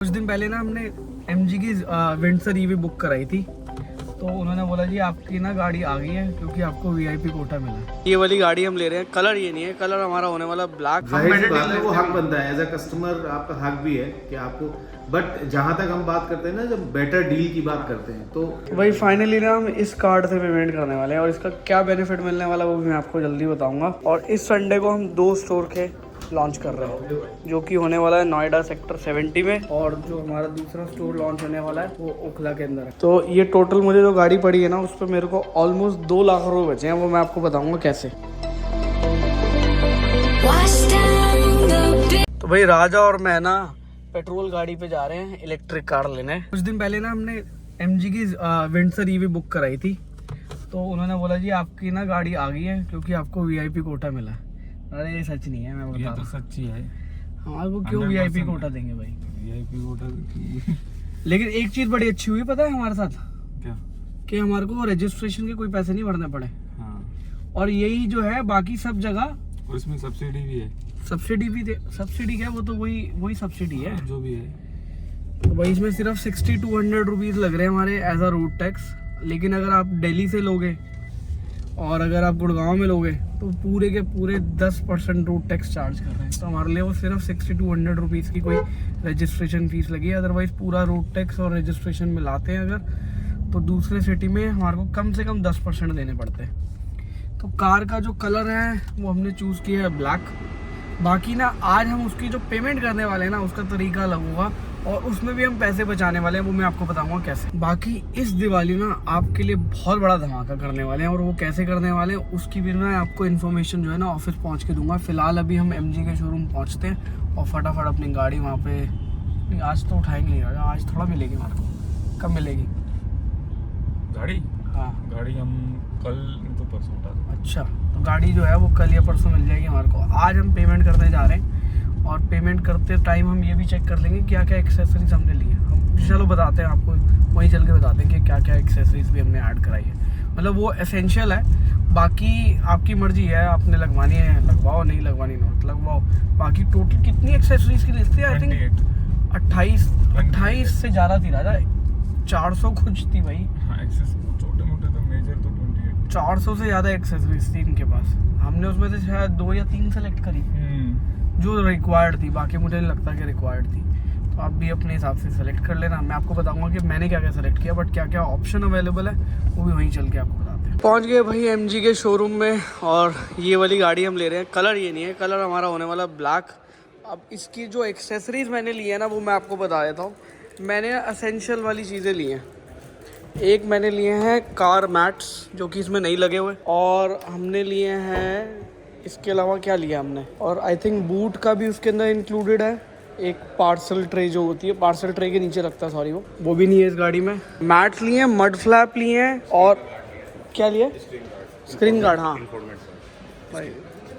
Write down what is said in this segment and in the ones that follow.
कुछ दिन पहले ना हमने MG की विंडसर ईवी बुक कराई थी, तो उन्होंने बोला जी आपकी ना गाड़ी आ गई है क्योंकि आपको VIP कोटा मिला है। ये वाली गाड़ी हम ले रहे हैं, कलर ये नहीं है, कलर हमारा होने वाला ब्लैक। वो हक बनता है एज अ कस्टमर, आपका हक भी है कि आपको, बट जहाँ तक हम बात करते हैं ना, जब बेटर डील की बात करते हैं तो भाई फाइनली ना हम इस कार्ड से पेमेंट करने वाले हैं और इसका क्या बेनिफिट मिलने वाला वो भी मैं आपको जल्दी बताऊंगा। और इस संडे को हम 2 स्टोर के लॉन्च कर रहे हैं जो कि होने वाला है नोएडा सेक्टर 70 में, और जो हमारा दूसरा स्टोर लॉन्च होने वाला है वो ओखला के अंदर है। तो ये टोटल मुझे जो गाड़ी पड़ी है ना उस पर मेरे को ऑलमोस्ट 2 लाख रुपए बचे हैं, वो मैं आपको बताऊंगा कैसे। तो भाई राजा और मैं ना पेट्रोल गाड़ी पे जा रहे हैं इलेक्ट्रिक कार लेने। कुछ दिन पहले ना हमने MG की विंडसर ईवी बुक कराई थी, तो उन्होंने बोला जी आपकी ना गाड़ी आ गई है क्योंकि आपको VIP कोटा मिला है। अरे ये सच नहीं है, मैं बता रहा हूं। ये तो सच्ची है। हाँ वो क्यों VIP कोटा देंगे भाई? VIP कोटा लेकिन एक चीज बड़ी अच्छी हुई पता है हमारे साथ, क्या? कि हमारे को रजिस्ट्रेशन के कोई पैसे नहीं भरने पड़े। हाँ। और यही जो है बाकी सब जगह और इसमें सब्सिडी भी है। सब्सिडी भी सब्सिडी क्या है, वो तो वही सब्सिडी है जो भी है। तो भाई इसमें सिर्फ 60-200 रुपीज लग रहे हैं हमारे एज अ रोड टैक्स। लेकिन अगर आप दिल्ली से लोगे और अगर आप गुड़गांव में लोगे तो पूरे के पूरे 10% रोड टैक्स चार्ज कर रहे हैं। तो हमारे लिए वो सिर्फ 60-200 रुपीज़ की कोई रजिस्ट्रेशन फीस लगी है। अदरवाइज़ पूरा रोड टैक्स और रजिस्ट्रेशन मिलाते हैं अगर, तो दूसरे सिटी में हमारे को कम से कम 10% देने पड़ते हैं। तो कार का जो कलर है वो हमने चूज़ किया है ब्लैक। बाकी ना आज हम उसकी जो पेमेंट करने वाले हैं ना उसका तरीका अलग होगा और उसमें भी हम पैसे बचाने वाले हैं, वो मैं आपको बताऊंगा कैसे। बाकी इस दिवाली ना आपके लिए बहुत बड़ा धमाका करने वाले हैं और वो कैसे करने वाले हैं उसकी भी मैं आपको इन्फॉर्मेशन जो है ना ऑफिस पहुंच के दूंगा। फिलहाल अभी हम MG के शोरूम पहुंचते हैं और फटाफट अपनी गाड़ी वहाँ पे, आज तो उठाएंगे नहीं, आज थोड़ा मिलेगी हमारे को। कब मिलेगी गाड़ी? हाँ गाड़ी हम कल तो परसों उठा देंगे। अच्छा, तो गाड़ी जो है वो कल या परसों मिल जाएगी हमारे को। आज हम पेमेंट करने जा रहे हैं और पेमेंट करते टाइम हम ये भी चेक कर लेंगे क्या क्या एक्सेसरीज हमने ली है। हम चलो बताते हैं आपको, वहीं चल के बताते हैं कि क्या क्या एक्सेसरीज भी हमने ऐड कराई है। मतलब वो एसेंशियल है, बाकी आपकी मर्जी है, आपने लगवानी है लगवाओ, नहीं लगवानी नोट लगवाओ। बाकी टोटल कितनी एक्सेसरीज की लिस्ट थी? आई थिंक 28 से ज़्यादा थी राजा, 400 कुछ थी भाई। हाँ, छोटे मोटे तो मेजर तो 28। 400 से ज़्यादा एक्सेसरीज थी इनके पास। हमने उसमें से शायद 2 या 3 सेलेक्ट करी जो रिक्वायर्ड थी, बाकी मुझे नहीं लगता कि रिक्वायर्ड थी। तो आप भी अपने हिसाब से सेलेक्ट कर लेना। मैं आपको बताऊंगा कि मैंने क्या क्या सेलेक्ट किया, बट क्या क्या ऑप्शन अवेलेबल है वो भी वहीं चल के आपको बताते हैं। पहुंच गए भाई MG के शोरूम में और ये वाली गाड़ी हम ले रहे हैं। कलर ये नहीं है, कलर हमारा होने वाला ब्लैक। अब इसकी जो एक्सेसरीज मैंने ली है ना वो मैं आपको बता देता हूँ। मैंने असेंशियल वाली चीज़ें ली हैं। एक मैंने लिए हैं कार मैट्स जो कि इसमें नहीं लगे हुए, और हमने लिए हैं, इसके अलावा क्या लिया हमने, और आई थिंक बूट का भी उसके अंदर इंक्लूडेड है। एक पार्सल ट्रे जो होती है, पार्सल ट्रे के नीचे रखता है, सॉरी वो भी नहीं है इस गाड़ी में। मैट्स लिए हैं, मड फ्लैप लिए हैं, और क्या लिए? Screen guard. हाँ भाई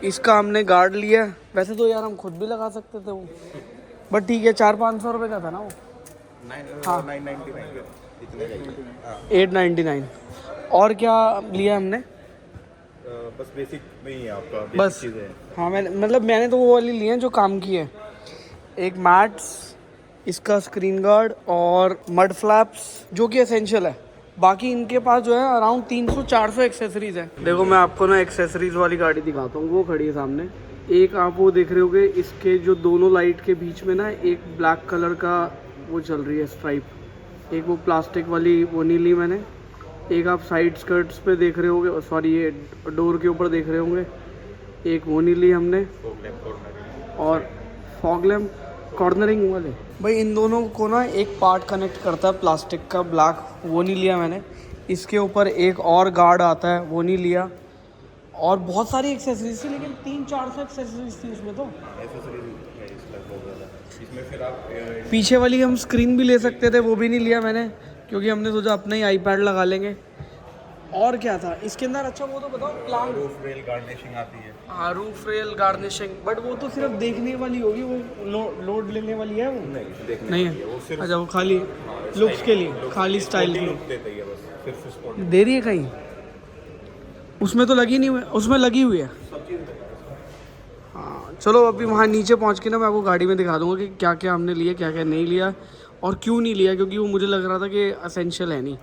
इसका हमने गार्ड लिया। वैसे तो यार हम खुद भी लगा सकते थे वो, बट ठीक है 400-500 रुपये का था ना वो। हाँ 899। और क्या लिया हमने? बस बेसिक नहीं है आपका, बस चीज़ें। हाँ मैंने तो वो वाली ली हैं जो काम की है। एक मैट्स, इसका स्क्रीन गार्ड और मड फ्लैप्स जो कि एसेंशियल है। बाकी इनके पास जो है अराउंड 300-400 एक्सेसरीज है। देखो मैं आपको ना एक्सेसरीज वाली गाड़ी दिखाता हूँ, वो खड़ी है सामने। एक आप वो देख रहे होगे, इसके जो दोनों लाइट के बीच में ना एक ब्लैक कलर का वो चल रही है स्ट्राइप। एक वो प्लास्टिक वाली वो नहीं ली मैंने। एक आप साइड स्कर्ट्स पे देख रहे होंगे, सॉरी ये डोर के ऊपर देख रहे होंगे, एक वो नहीं ली हमने। और फॉग लैम्प कॉर्नरिंग वाले, भाई इन दोनों को ना एक पार्ट कनेक्ट करता है प्लास्टिक का ब्लैक, वो नहीं लिया मैंने। इसके ऊपर एक और गार्ड आता है, वो नहीं लिया। और बहुत सारी एक्सेसरीज थी, लेकिन 300-400 एक्सेसरीज थी उसमें। तो पीछे वाली हम स्क्रीन भी ले सकते थे, वो भी नहीं लिया मैंने क्योंकि हमने सोचा अपना ही iPad लगा लेंगे। और क्या था इसके अंदर? अच्छा वो तो बताओ, प्लांट रूफ रेल गार्निशिंग आती है। हाँ रूफ रेल गार्निशिंग, बट वो तो सिर्फ देखने वाली होगी, वो लोड लेने वाली है वो नहीं है। अच्छा वो खाली लुक्स के लिए, खाली स्टाइल के लिए दे रही है कहीं? उसमें तो लगी नहीं हुई, उसमें लगी हुई है। हाँ चलो अभी वहाँ नीचे पहुँच के ना मैं आपको गाड़ी में दिखा दूँगा कि क्या क्या हमने लिया, क्या क्या नहीं लिया और क्यों नहीं लिया, क्योंकि वो मुझे लग रहा था कि असेंशियल है नहीं,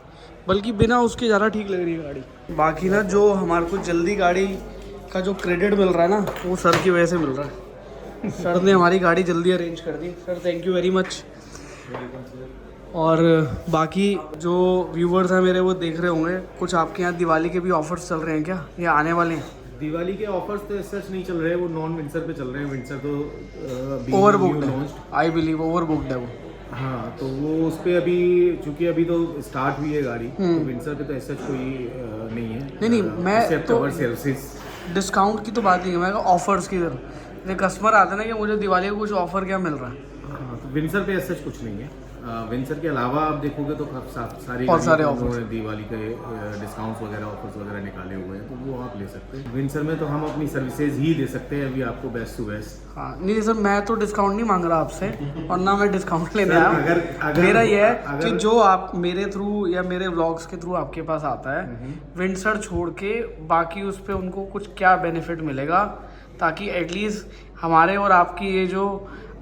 बल्कि बिना उसके ज़्यादा ठीक लग रही है गाड़ी। बाकी ना जो हमारे को जल्दी गाड़ी का जो क्रेडिट मिल रहा है ना, वो सर की वजह से मिल रहा है। सर ने हमारी गाड़ी जल्दी अरेंज कर दी, sir thank you very much. और बाकी जो व्यूवर्स हैं मेरे वो देख रहे होंगे, कुछ आपके यहाँ दिवाली के भी ऑफर्स चल रहे हैं क्या, या आने वाले हैं? दिवाली के ऑफर्स तो सच नहीं चल रहे हैं, वो नॉन विंटर पे चल रहे हैं। विंटर तो ओवरबुक्ड है, आई बिलीव ओवरबुक्ड है वो। हाँ, तो वो उस पर अभी चूंकि अभी तो स्टार्ट हुई है गाड़ी, तो विंटर पे तो ऐसा कोई नहीं है। नहीं मैं तो सर्विसेज डिस्काउंट की तो बात नहीं है, मैं ऑफर्स की तरफ कस्टमर आते हैं ना कि मुझे दिवाली को कुछ ऑफर क्या मिल रहा है। हाँ, तो विंटर पे ऐसा कुछ नहीं है। विंटर के अलावा आप देखोगे तो सारे ऑफर्स, दिवाली के डिस्काउंट्स वगैरह ऑफर्स वगैरह निकाले हुए हैं, तो वो आप ले सकते हैं। विंटर में तो हम अपनी सर्विसेज ही दे सकते हैं अभी आपको बेस्ट टू बेस्ट। हाँ नहीं सर, मैं तो डिस्काउंट नहीं मांग रहा आपसे और ना मैं डिस्काउंट लेने आया। अगर मेरा ये है कि जो आप मेरे थ्रू या मेरे व्लॉग्स के थ्रू आपके पास आता है, विंटर छोड़ के बाकी उस पर उनको कुछ क्या बेनिफिट मिलेगा, ताकि एटलीस्ट हमारे और आपकी ये जो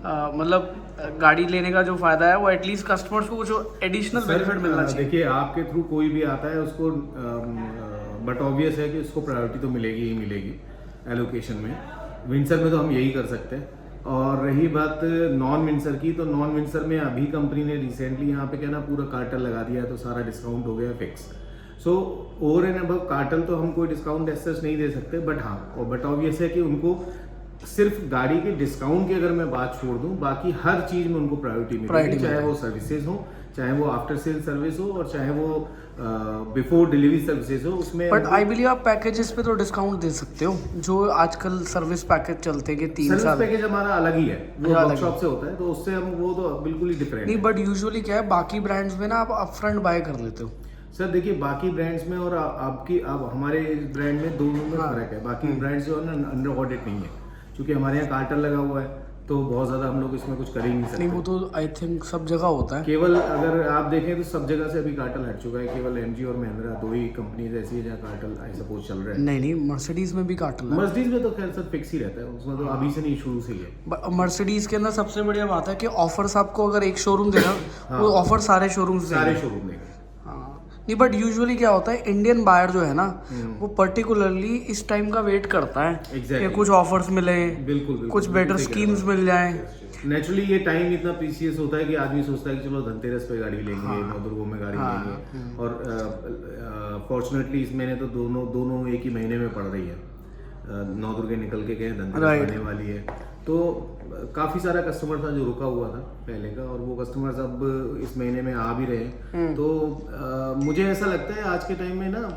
मतलब गाड़ी लेने का जो फायदा है वो एटलीस्ट कस्टमर्स को जो एडिशनल बेनिफिट मिलना चाहिए। देखिए, आपके थ्रू कोई भी आता है उसको बट ऑब्वियस है कि उसको प्रायोरिटी तो मिलेगी ही मिलेगी एलोकेशन में। विंटर में तो हम यही कर सकते हैं। और रही बात नॉन विंटर की, तो नॉन विंटर में अभी कंपनी ने रिसेंटली यहाँ पे क्या ना पूरा कार्टल लगा दिया है, तो सारा डिस्काउंट हो गया fix. So over and above cartel तो हम कोई डिस्काउंट ऐसा नहीं दे सकते, बट हाँ, और बट ऑब्वियस है कि उनको सिर्फ गाड़ी के डिस्काउंट की अगर मैं बात छोड़ दूं, बाकी हर चीज में उनको प्रायोरिटी मिलेगी, चाहे वो सर्विसेज हो, चाहे वो आफ्टर सेल सर्विस हो, और चाहे वो बिफोर डिलीवरी सर्विसेज हो। उसमें बट आई बिलीव आप पैकेजेस पे तो डिस्काउंट दे सकते हो, जो आजकल सर्विस पैकेज चलते हैं कि 3 साल। पैकेज हमारा अलग ही है, वो वर्कशॉप से होता है, तो उससे हम वो तो बिल्कुल ही डिफरेंट नहीं। बट यूजुअली क्या है, बाकी ब्रांड्स में ना आप अपफ्रंट बाय कर लेते हो। सर देखिए, बाकी ब्रांड्स में और आपकी अब हमारे ब्रांड में दोनों में फर्क है। बाकी ब्रांड्स जो है ना अंडर ऑडिट नहीं है, क्योंकि हमारे यहाँ कार्टल लगा हुआ है, तो बहुत ज़्यादा हम लोग इसमें कुछ कर ही नहीं सकते। नहीं, वो तो आई थिंक सब जगह होता है। केवल अगर आप देखें तो सब जगह से अभी कार्टल हट चुका है, केवल एमजी और महिंद्रा दो ही कंपनीज ऐसी है जहाँ कार्टल आई सपोज चल रहा है। नहीं, मर्सिडीज में भी कार्टल है। मर्सिडीज में तो खैर सर फिक्स ही रहता है, उसमें तो अभी से नहीं, शुरू से ही है। मर्सिडीज के अंदर सबसे बढ़िया बात है कि ऑफर्स आपको अगर एक शोरूम देगा, वो ऑफर सारे शोरूम देंगे। नहीं, बट यूजुअली क्या होता है, इंडियन बायर जो है ना, वो पर्टिकुलरली इस टाइम का वेट करता है कि कुछ ऑफर्स मिले, बिल्कुल कुछ बेटर स्कीम्स मिल जाए। नेचुरली ये टाइम इतना प्रीशियस होता है कि आदमी सोचता है कि चलो धनतेरस पे गाड़ी लेंगे, नवदुर्गों में गाड़ी लेंगे। और फॉर्चुनेटली इस महीने तो दोनों एक ही महीने में पड़ रही है, नवदुर्गे निकल के गए, धनतेरस आने वाली है, तो काफ़ी सारा कस्टमर था जो रुका हुआ था पहले का, और वो कस्टमर्स अब इस महीने में आ भी रहे हैं। तो मुझे ऐसा लगता है आज के टाइम में ना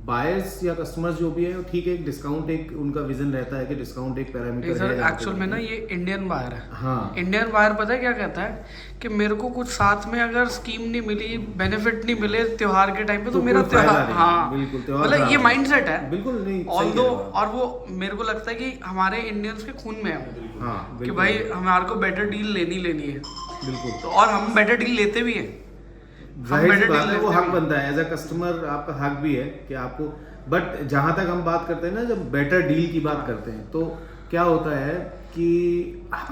बायर्स या कस्टमर्स जो भी है, ठीक है, एक डिस्काउंट, एक उनका विजन रहता है कि डिस्काउंट एक पैरामीटर है। एक्चुअल में ना ये इंडियन बायर है। हाँ, इंडियन बायर पता है क्या कहता है कि मेरे को कुछ साथ में अगर स्कीम नहीं मिली, बेनिफिट नहीं मिले त्योहार के टाइम पे, तो मेरा त्योहार, हाँ बिल्कुल, मतलब ये माइंडसेट है, बिल्कुल नहीं ऑल्दो, और वो मेरे को लगता है कि हमारे इंडियंस के खून में है, हाँ, कि भाई हमारे को बेटर डील लेनी है, बिल्कुल, तो और हम बेटर डील लेते भी हैं। वो हक बनता है, एज अ कस्टमर आपका हक भी है कि आपको। बट जहां तक हम बात करते हैं ना, जब बेटर डील की बात करते हैं, तो क्या होता है कि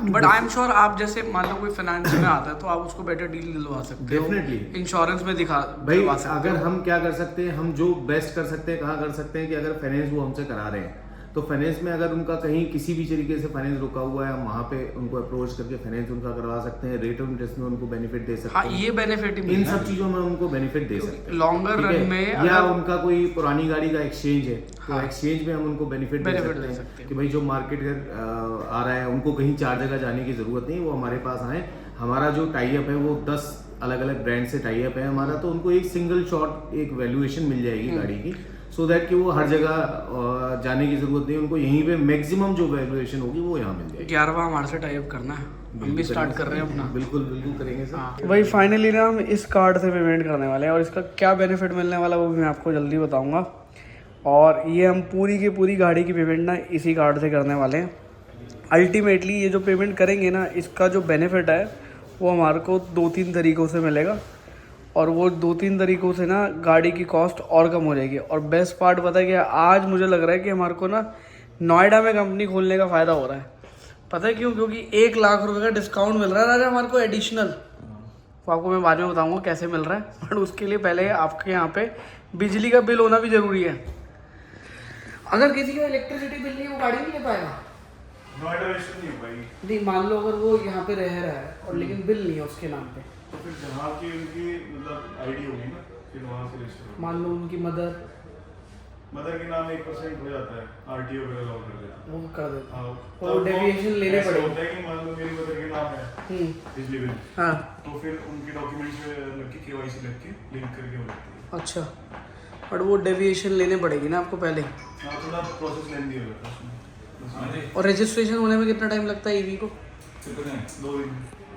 बट आई एम श्योर आप जैसे मान लो कोई फाइनेंस में आता है, तो आप उसको बेटर डील दिलवा सकते हो, डेफिनेटली इंश्योरेंस में भाई। अगर हम क्या कर सकते हैं, हम जो बेस्ट कर सकते हैं, कहाँ कर सकते हैं कि अगर फाइनेंस वो हमसे करा रहे हैं, तो फाइनेंस में अगर उनका कहीं किसी भी तरीके से फाइनेंस रुका हुआ है, हम वहाँ पे उनको अप्रोच करके फाइनेंस उनका करवा सकते हैं, रेट ऑफ इंटरेस्ट में उनको बेनिफिट दे सकते हैं। ये बेनिफिट इन सब चीजों में उनको बेनिफिट दे सकते हैं लॉन्गर रन में। या उनका कोई पुरानी गाड़ी का एक्सचेंज है, तो एक्सचेंज में हम उनको बेनिफिट दे सकते हैं कि भाई जो मार्केट आ रहा है, उनको कहीं 4 जगह जाने की जरूरत नहीं, वो हमारे पास आए। हमारा जो टाई अप है वो 10 अलग अलग ब्रांड से टाई अप है हमारा, तो उनको एक सिंगल शॉट एक वैल्यूएशन मिल जाएगी गाड़ी की, सो दैट कि वो हर जगह जाने की जरूरत नहीं, उनको यहीं पे मैक्सिमम जो वैल्यूएशन होगी वो यहाँ मिल जाएगी। 11वां हमारे से टाई अप करना है, हम भी स्टार्ट कर रहे हैं अपना। बिल्कुल करेंगे सर। भाई फाइनली ना हम इस कार्ड से पेमेंट करने वाले हैं, और इसका क्या बेनिफिट मिलने वाला वो भी मैं आपको जल्दी बताऊंगा। और ये हम पूरी की पूरी गाड़ी की पेमेंट ना इसी कार्ड से करने वाले हैं। अल्टीमेटली ये जो पेमेंट करेंगे ना, इसका जो बेनिफिट है वो हमारे को 2-3 तरीक़ों से मिलेगा, और वो 2-3 तरीक़ों से ना गाड़ी की कॉस्ट और कम हो जाएगी। और बेस्ट पार्ट पता है कि आज मुझे लग रहा है कि हमारे को ना नोएडा में कंपनी खोलने का फ़ायदा हो रहा है, पता है क्यों? क्योंकि 1 लाख रुपए का डिस्काउंट मिल रहा है राजा हमारे को एडिशनल। तो आपको मैं बाद में बताऊंगा कैसे मिल रहा है, बट उसके लिए पहले आपके यहाँ पे बिजली का बिल होना भी जरूरी है। अगर किसी का इलेक्ट्रिसिटी बिल नहीं है वो गाड़ी नहीं ले पाएगा। नोएडा रजिस्टर नहीं हो पाएगी। नहीं, मान लो अगर वो यहाँ पे रह रहा है और लेकिन बिल नहीं है उसके नाम पे, तो फिर जहाँ की उनकी मतलब आईडी होगी ना, फिर वहाँ से रजिस्टर होगी। मान लो उनकी मदर के नाम 1% हो जाता है, आरटीओ वगैरह लॉक कर देता है। वो कर देता है। हाँ, वो डेविएशन लेने ऐसा पड़ेगी। होता है कि मान लो मेरी मदर के नाम है बिजली बिल, हाँ तो फिर उनके डॉक्यूमेंट्स लग के केवाईसी लग के लिंक करके हो जाती है। अच्छा, बट वो डेविएशन लेने पड़ेगी ना आपको पहले। हाँ, थोड़ा प्रोसेस लेंदी हो जाता है उसमें। और रजिस्ट्रेशन होने में कितना टाइम लगता है ईवी को? 2 दिन।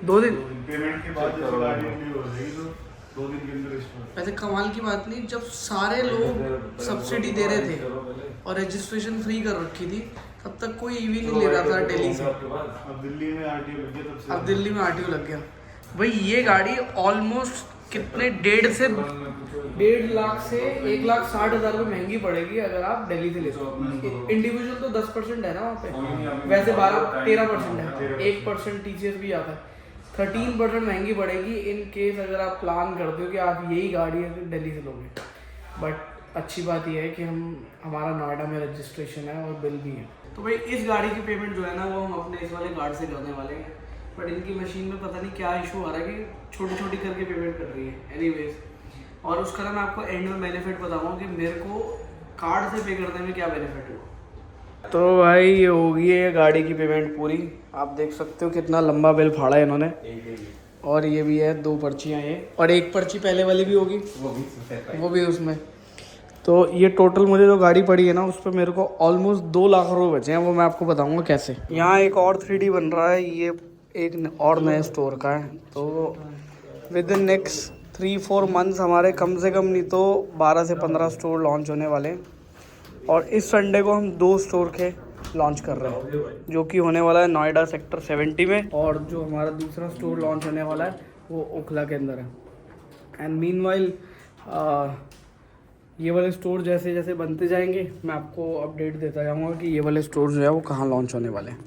2 दिन? पेमेंट के बाद जब गाड़ी रिन्यू हो जाएगी तो 2 दिन के अंदर रजिस्टर। वैसे कमाल की बात नहीं, जब सारे लोग सब्सिडी दे रहे थे और रजिस्ट्रेशन फ्री कर रखी थी, तब तक कोई ईवी नहीं ले रहा था दिल्ली से। अब दिल्ली में आरटीओ लग गया तब से। अब दिल्ली में आरटीओ लग गया। भाई ये गाड़ी ऑलमोस्ट कितने 1.5 लाख से 1,60,000 रुपये महंगी पड़ेगी अगर आप दिल्ली से लेते हो। इंडिविजुअल तो 10% है ना वहाँ पे, वैसे 13% है, 1% टीसीएस भी आता है। 13% महंगी पड़ेगी इन केस अगर आप प्लान करते हो कि आप यही गाड़ी दिल्ली से लोगे। बट अच्छी बात यह है कि हमारा नोएडा में रजिस्ट्रेशन है और बिल भी है। तो भाई इस गाड़ी की पेमेंट जो है ना वो हम अपने इस वाले कार्ड से करने वाले हैं, बट इनकी मशीन में पता नहीं क्या इशू आ रहा है कि छोटी छोटी करके पेमेंट कर रही है। एनीवेज, और उसका ना मैं आपको एंड में बेनिफिट बताऊंगा कि मेरे को कार्ड से पे करने में क्या बेनिफिट हुआ। तो भाई ये होगी है गाड़ी की पेमेंट पूरी। आप देख सकते हो कितना लंबा बिल फाड़ा है इन्होंने, और ये भी है 2 पर्चियाँ ये, और 1 पर्ची पहले वाली भी होगी, वो भी उसमें। तो ये टोटल मुझे जो गाड़ी पड़ी है ना उस पर मेरे को ऑलमोस्ट 2 लाख रुपए बचे हैं, वो मैं आपको बताऊंगा कैसे। यहाँ एक और 3D बन रहा है, ये एक और नए स्टोर का है। तो विद इन नेक्स्ट 3-4 मंथ्स हमारे कम से कम नहीं तो 12 से 15 स्टोर लॉन्च होने वाले हैं, और इस संडे को हम 2 स्टोर के लॉन्च कर रहे हैं, जो कि होने वाला है नोएडा सेक्टर 70 में, और जो हमारा दूसरा स्टोर लॉन्च होने वाला है वो ओखला के अंदर है। एंड मीनवाइल ये वाले स्टोर जैसे जैसे बनते जाएंगे मैं आपको अपडेट देता जाऊंगा कि ये वाले स्टोर जो है वो कहाँ लॉन्च होने वाले हैं।